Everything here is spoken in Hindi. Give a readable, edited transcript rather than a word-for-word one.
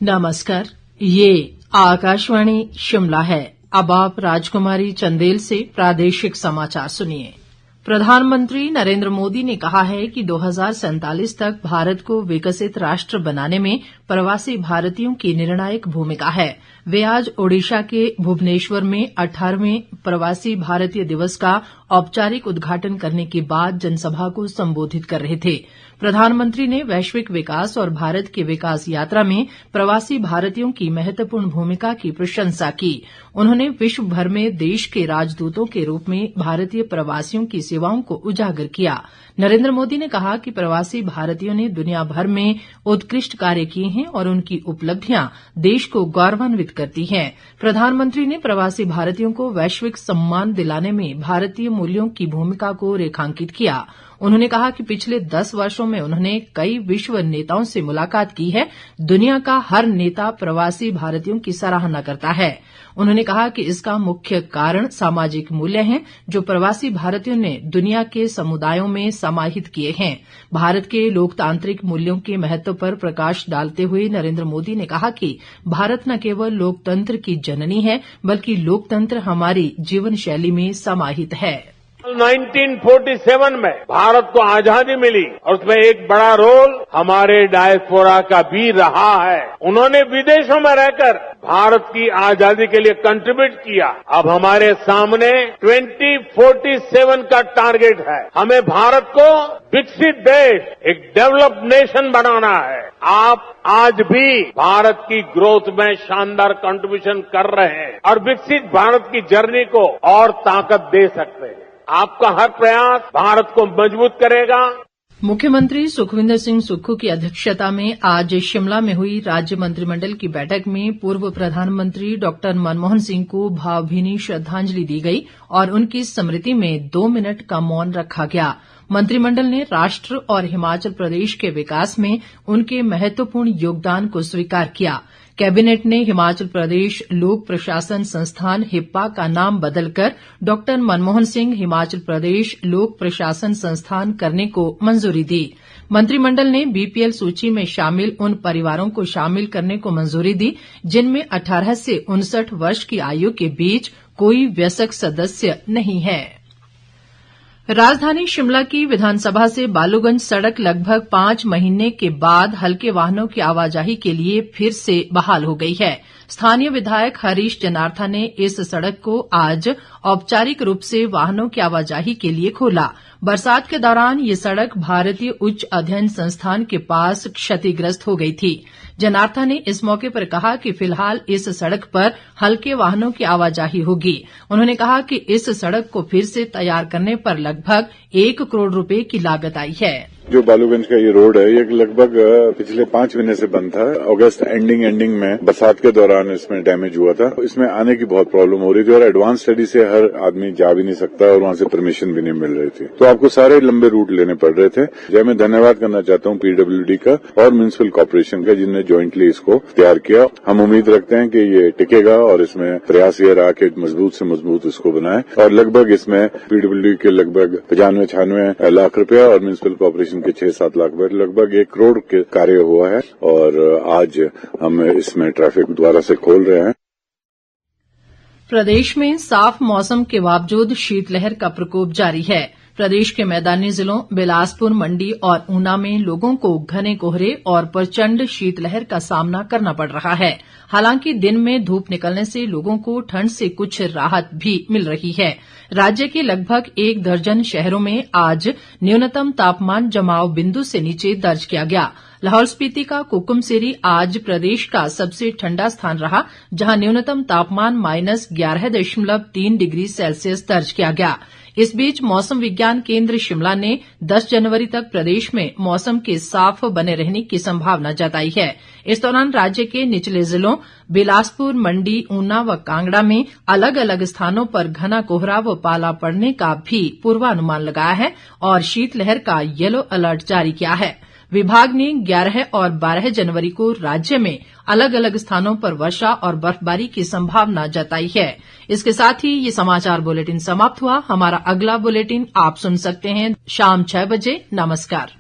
नमस्कार, ये आकाशवाणी शिमला है। अब आप राजकुमारी चंदेल से प्रादेशिक समाचार सुनिए। प्रधानमंत्री नरेंद्र मोदी ने कहा है कि 2047 तक भारत को विकसित राष्ट्र बनाने में प्रवासी भारतीयों की निर्णायक भूमिका है। वे आज ओडिशा के भुवनेश्वर में 18वें प्रवासी भारतीय दिवस का औपचारिक उद्घाटन करने के बाद जनसभा को संबोधित कर रहे थे। प्रधानमंत्री ने वैश्विक विकास और भारत की विकास यात्रा में प्रवासी भारतीयों की महत्वपूर्ण भूमिका की प्रशंसा की। उन्होंने विश्व भर में देश के राजदूतों के रूप में भारतीय प्रवासियों की सेवाओं को उजागर किया। नरेंद्र मोदी ने कहा कि प्रवासी भारतीयों ने दुनिया भर में उत्कृष्ट कार्य किए हैं और उनकी उपलब्धियां देश को गौरवान्वित करती हैं। प्रधानमंत्री ने प्रवासी भारतीयों को वैश्विक सम्मान दिलाने में भारतीय मूल्यों की भूमिका को रेखांकित किया। उन्होंने कहा कि पिछले 10 वर्षों में उन्होंने कई विश्व नेताओं से मुलाकात की है। दुनिया का हर नेता प्रवासी भारतीयों की सराहना करता है। उन्होंने कहा कि इसका मुख्य कारण सामाजिक मूल्य हैं जो प्रवासी भारतीयों ने दुनिया के समुदायों में समाहित किए हैं। भारत के लोकतांत्रिक मूल्यों के महत्व पर प्रकाश डालते हुए नरेंद्र मोदी ने कहा कि भारत न केवल लोकतंत्र की जननी है बल्कि लोकतंत्र हमारी जीवन शैली में समाहित है। 1947 में भारत को आजादी मिली और उसमें एक बड़ा रोल हमारे डायस्पोरा का भी रहा है। उन्होंने विदेशों में रहकर भारत की आजादी के लिए कंट्रीब्यूट किया। अब हमारे सामने 2047 का टारगेट है। हमें भारत को विकसित देश, एक डेवलप्ड नेशन बनाना है। आप आज भी भारत की ग्रोथ में शानदार कंट्रीब्यूशन कर रहे हैं और विकसित भारत की जर्नी को और ताकत दे सकते हैं। आपका हर प्रयास भारत को मजबूत करेगा। मुख्यमंत्री सुखविंदर सिंह सुक्खू की अध्यक्षता में आज शिमला में हुई राज्य मंत्रिमंडल की बैठक में पूर्व प्रधानमंत्री डॉक्टर मनमोहन सिंह को भावभीनी श्रद्धांजलि दी गई और उनकी स्मृति में 2 मिनट का मौन रखा गया। मंत्रिमंडल ने राष्ट्र और हिमाचल प्रदेश के विकास में उनके महत्वपूर्ण योगदान को स्वीकार किया। कैबिनेट ने हिमाचल प्रदेश लोक प्रशासन संस्थान हिप्पा का नाम बदलकर डॉक्टर मनमोहन सिंह हिमाचल प्रदेश लोक प्रशासन संस्थान करने को मंजूरी दी। मंत्रिमंडल ने बीपीएल सूची में शामिल उन परिवारों को शामिल करने को मंजूरी दी जिनमें 18 से 59 वर्ष की आयु के बीच कोई वयस्क सदस्य नहीं है। राजधानी शिमला की विधानसभा से बालूगंज सड़क लगभग 5 महीने के बाद हल्के वाहनों की आवाजाही के लिए फिर से बहाल हो गई है। स्थानीय विधायक हरीश जनार्था ने इस सड़क को आज औपचारिक रूप से वाहनों की आवाजाही के लिए खोला। बरसात के दौरान ये सड़क भारतीय उच्च अध्ययन संस्थान के पास क्षतिग्रस्त हो गई थी। जनार्था ने इस मौके पर कहा कि फिलहाल इस सड़क पर हल्के वाहनों की आवाजाही होगी। उन्होंने कहा कि इस सड़क को फिर से तैयार करने पर लगभग 1 करोड़ रुपए की लागत आई है। जो बालूगंज का ये रोड है ये लगभग पिछले 5 महीने से बंद था। अगस्त एंडिंग में बरसात के दौरान इसमें डैमेज हुआ था। इसमें आने की बहुत प्रॉब्लम हो रही थी और एडवांस स्टडी से हर आदमी जा भी नहीं सकता और वहां से परमिशन भी नहीं मिल रही थी, तो आपको सारे लंबे रूट लेने पड़ रहे थे। जय मैं धन्यवाद करना चाहता हूँ पीडब्ल्यूडी का और म्युनिसिपल कॉर्पोरेशन का जिन्होंने ज्वाइंटली इसको तैयार किया। हम उम्मीद रखते हैं कि ये टिकेगा और इसमें प्रयास ये रहा कि मजबूत से मजबूत इसको बनाए और लगभग इसमें पीडब्ल्यूडी के लगभग 95-96 लाख रुपया और म्युनिसिपल कॉर्पोरेशन के 6-7 लाख लगभग 1 करोड़ के कार्य हुआ है और आज हम इसमें ट्रैफिक दोबारा से खोल रहे हैं। प्रदेश में साफ मौसम के बावजूद शीतलहर का प्रकोप जारी है। प्रदेश के मैदानी जिलों बिलासपुर, मंडी और ऊना में लोगों को घने कोहरे और प्रचंड शीतलहर का सामना करना पड़ रहा है। हालांकि दिन में धूप निकलने से लोगों को ठंड से कुछ राहत भी मिल रही है। राज्य के लगभग 1 दर्जन शहरों में आज न्यूनतम तापमान जमाव बिंदु से नीचे दर्ज किया गया। लाहौल स्पीति का कुकुमसेरी आज प्रदेश का सबसे ठंडा स्थान रहा, जहां न्यूनतम तापमान -11.3 डिग्री सेल्सियस दर्ज किया गया। इस बीच मौसम विज्ञान केंद्र शिमला ने 10 जनवरी तक प्रदेश में मौसम के साफ बने रहने की संभावना जताई है। इस दौरान राज्य के निचले जिलों बिलासपुर, मंडी, ऊना व कांगड़ा में अलग अलग स्थानों पर घना कोहरा व पाला पड़ने का भी पूर्वानुमान लगाया है और शीतलहर का येलो अलर्ट जारी किया है। विभाग ने 11 और 12 जनवरी को राज्य में अलग अलग स्थानों पर वर्षा और बर्फबारी की संभावना जताई है। इसके साथ ही ये समाचार बुलेटिन समाप्त हुआ। हमारा अगला बुलेटिन आप सुन सकते हैं शाम 6 बजे। नमस्कार।